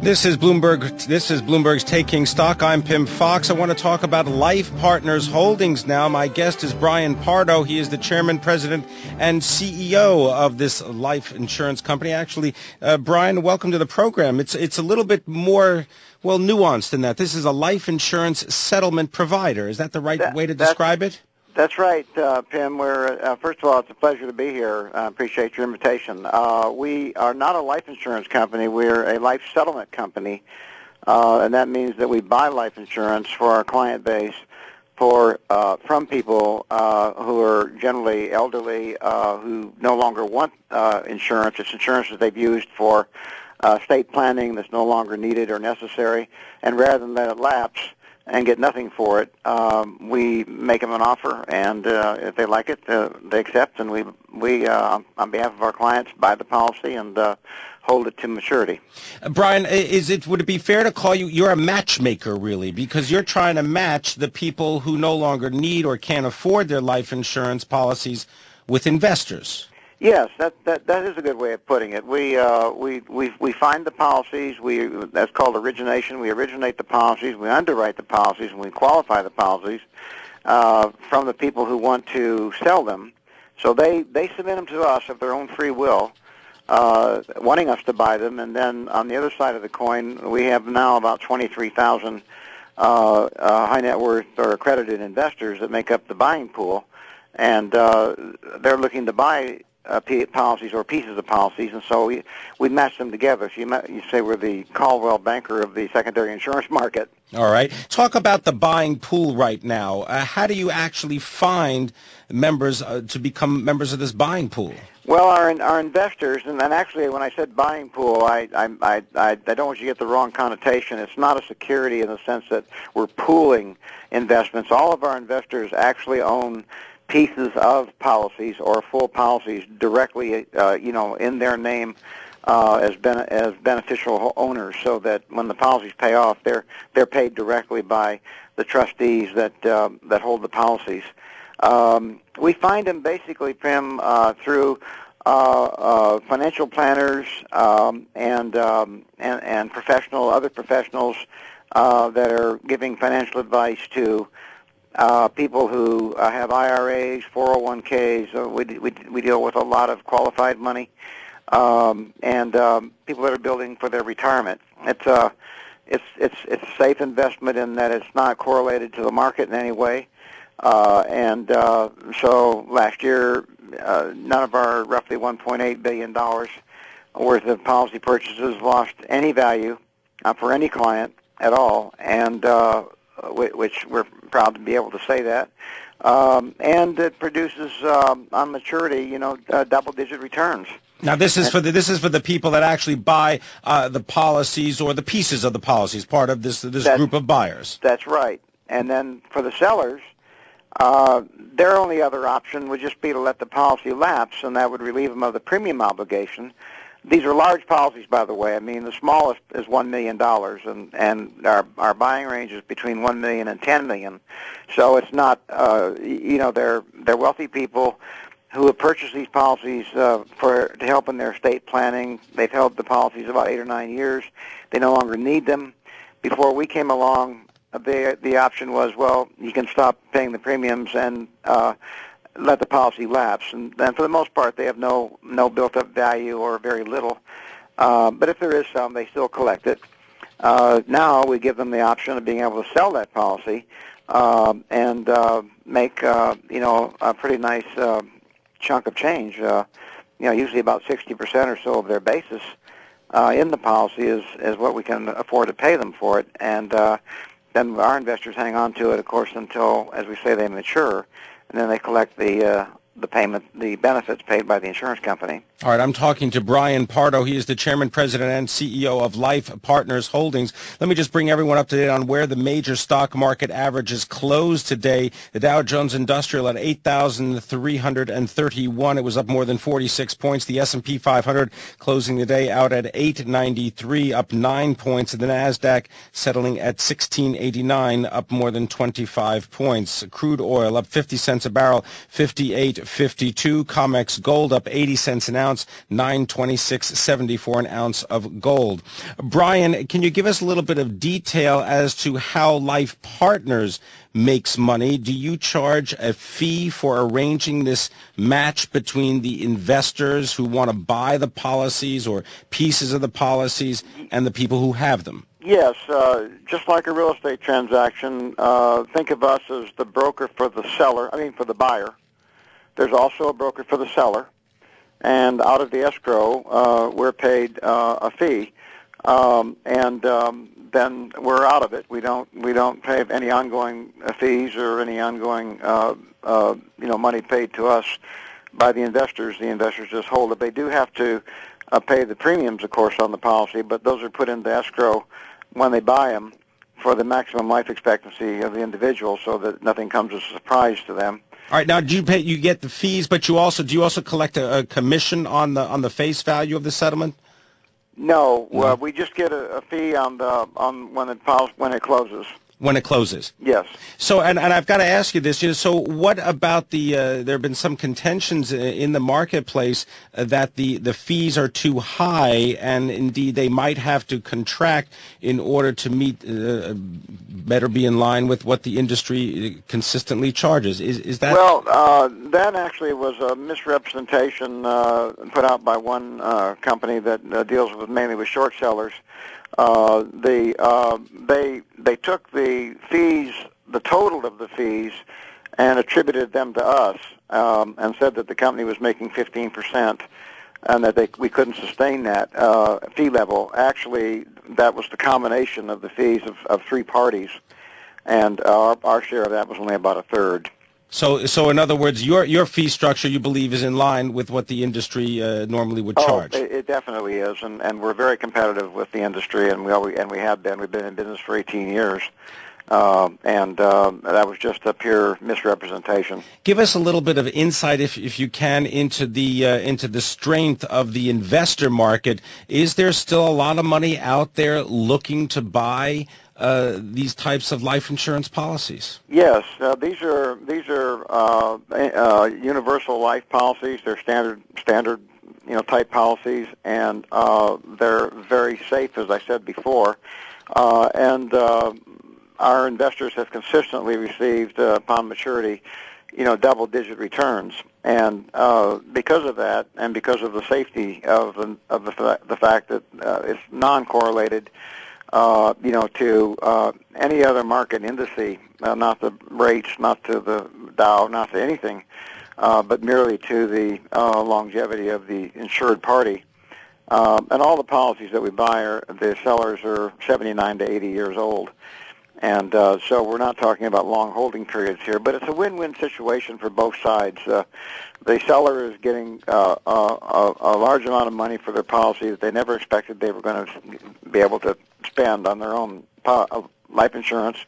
This is Bloomberg. This is Bloomberg's Taking Stock. I'm Pim Fox. I want to talk about Life Partners Holdings now. My guest is Brian Pardo. He is the chairman, president, and CEO of this life insurance company. Actually, Brian, welcome to the program. It's a little bit more, well, nuanced than that. This is a life insurance settlement provider. Is that the right way to describe it? That's right, Pim. We're first of all, it's a pleasure to be here. I appreciate your invitation. We are not a life insurance company. We're a life settlement company, and that means that we buy life insurance for our client base from people who are generally elderly, who no longer want insurance. It's insurance that they've used for estate planning that's no longer needed or necessary, and rather than let it lapse and get nothing for it, we make them an offer, and if they like it, they accept, and we on behalf of our clients, buy the policy and hold it to maturity. Brian, would it be fair to call you're a matchmaker, really, because you're trying to match the people who no longer need or can't afford their life insurance policies with investors? Yes, that is a good way of putting it. We find the policies. That's called origination. We originate the policies. We underwrite the policies, and we qualify the policies from the people who want to sell them. So they submit them to us of their own free will, wanting us to buy them. And then on the other side of the coin, we have now about 23,000 high net worth or accredited investors that make up the buying pool, and they're looking to buy policies or pieces of policies, and so we match them together. So you say we're the Caldwell Banker of the secondary insurance market. All right. Talk about the buying pool right now. How do you actually find members to become members of this buying pool? Well, our investors, and actually when I said buying pool, I don't want you to get the wrong connotation. It's not a security in the sense that we're pooling investments. All of our investors actually own pieces of policies or full policies directly, in their name as beneficial owners, so that when the policies pay off, they're paid directly by the trustees that hold the policies. We find them basically, Pim, through financial planners and other professionals that are giving financial advice to people who have IRAs, 401ks. We deal with a lot of qualified money, and people that are building for their retirement. It's a safe investment in that it's not correlated to the market in any way. So last year, none of our roughly $1.8 billion worth of policy purchases lost any value for any client at all, and which we're proud to be able to say that. And it produces on maturity, double-digit returns. Now, this is for the people that actually buy the policies or the pieces of the policies, part of this group of buyers. That's right. And then for the sellers, their only other option would just be to let the policy lapse, and that would relieve them of the premium obligation. These are large policies, by the way. I mean, the smallest is $1 million, and our buying range is between $1 million and $10 million. So it's not, they're wealthy people who have purchased these policies to help in their estate planning. They've held the policies about 8 or 9 years. They no longer need them. Before we came along, the option was, well, you can stop paying the premiums and let the policy lapse, and for the most part, they have no built-up value or very little. But if there is some, they still collect it. Now we give them the option of being able to sell that policy and make a pretty nice chunk of change. Usually about 60% or so of their basis in the policy is what we can afford to pay them for it, and then our investors hang on to it, of course, until, as we say, they mature. And then they collect the benefits paid by the insurance company. All right, I'm talking to Brian Pardo. He is the chairman, president, and CEO of Life Partners Holdings. Let me just bring everyone up to date on where the major stock market averages closed today. The Dow Jones Industrial at 8,331. It was up more than 46 points. The S&P 500 closing the day out at 893, up 9 points. And the NASDAQ settling at 1689, up more than 25 points. Crude oil up 50 cents a barrel, 58 $8.52. COMEX gold up 80 cents an ounce, $926.74 an ounce of gold. Brian, can you give us a little bit of detail as to how Life Partners makes money? Do you charge a fee for arranging this match between the investors who want to buy the policies or pieces of the policies and the people who have them? Yes, just like a real estate transaction, think of us as the broker for the for the buyer. There's also a broker for the seller, and out of the escrow, we're paid a fee, then we're out of it. We don't pay any ongoing fees or any ongoing money paid to us by the investors. The investors just hold it. They do have to pay the premiums, of course, on the policy, but those are put into escrow when they buy them for the maximum life expectancy of the individual, so that nothing comes as a surprise to them. All right. Now, you get the fees, but do you also collect a commission on the face value of the settlement? No, we just get a fee on when it closes. When it closes. Yes. So, and I've got to ask you this. So, what about there have been some contentions in the marketplace that the fees are too high, and indeed they might have to contract in order to meet better be in line with what the industry consistently charges. Is that? Well, that actually was a misrepresentation put out by one company that deals mainly with short sellers. They took the fees, the total of the fees, and attributed them to us, and said that the company was making 15%, and that we couldn't sustain that fee level. Actually, that was the combination of the fees of three parties, and our share of that was only about a third. So in other words, your fee structure, you believe, is in line with what the industry normally would charge. Oh, it definitely is, and we're very competitive with the industry, and we have been. We've been in business for 18 years, and that was just a pure misrepresentation. Give us a little bit of insight, if you can, into the strength of the investor market. Is there still a lot of money out there looking to buy these types of life insurance policies? Yes, these are universal life policies. They're standard type policies, and they're very safe, as I said before. And our investors have consistently received upon maturity, double-digit returns. And because of that, and because of the safety of the fact that it's non-correlated, to any other market indice, not the rates, not to the Dow, not to anything, but merely to the longevity of the insured party. And all the policies that we buy, the sellers are 79 to 80 years old. And so we're not talking about long holding periods here, but it's a win-win situation for both sides. The seller is getting a large amount of money for their policy that they never expected they were going to be able to spend on their own life insurance,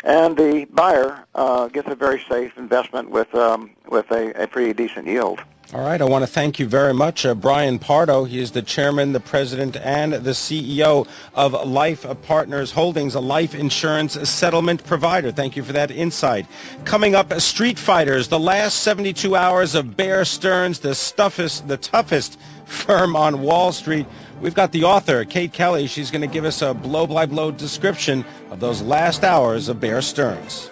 and the buyer gets a very safe investment with a pretty decent yield. All right. I want to thank you very much, Brian Pardo. He is the chairman, the president, and the CEO of Life Partners Holdings, a life insurance settlement provider. Thank you for that insight. Coming up, Street Fighters, the last 72 hours of Bear Stearns, the toughest firm on Wall Street. We've got the author, Kate Kelly. She's going to give us a blow-by-blow description of those last hours of Bear Stearns.